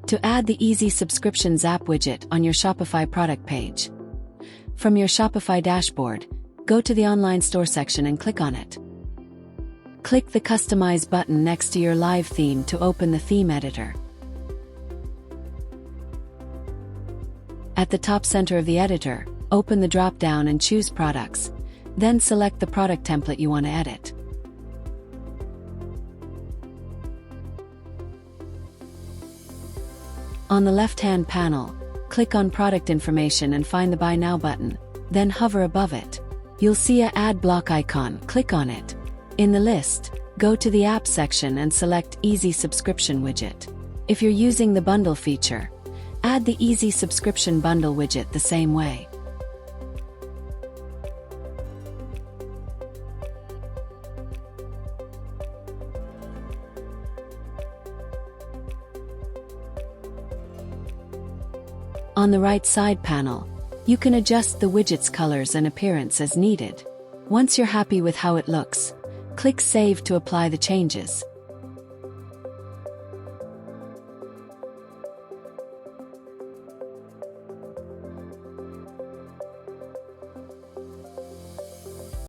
To add the Easy Subscriptions app widget on your Shopify product page. From your Shopify dashboard, go to the online store section and click on it. Click the Customize button next to your live theme to open the theme editor. At the top center of the editor, open the drop-down and choose Products, then select the product template you want to edit. On the left-hand panel, click on Product Information and find the Buy Now button, then hover above it. You'll see a Add Block icon, click on it. In the list, go to the App section and select Easy Subscription widget. If you're using the bundle feature, add the Easy Subscription bundle widget the same way. On the right side panel, you can adjust the widget's colors and appearance as needed. Once you're happy with how it looks, click Save to apply the changes.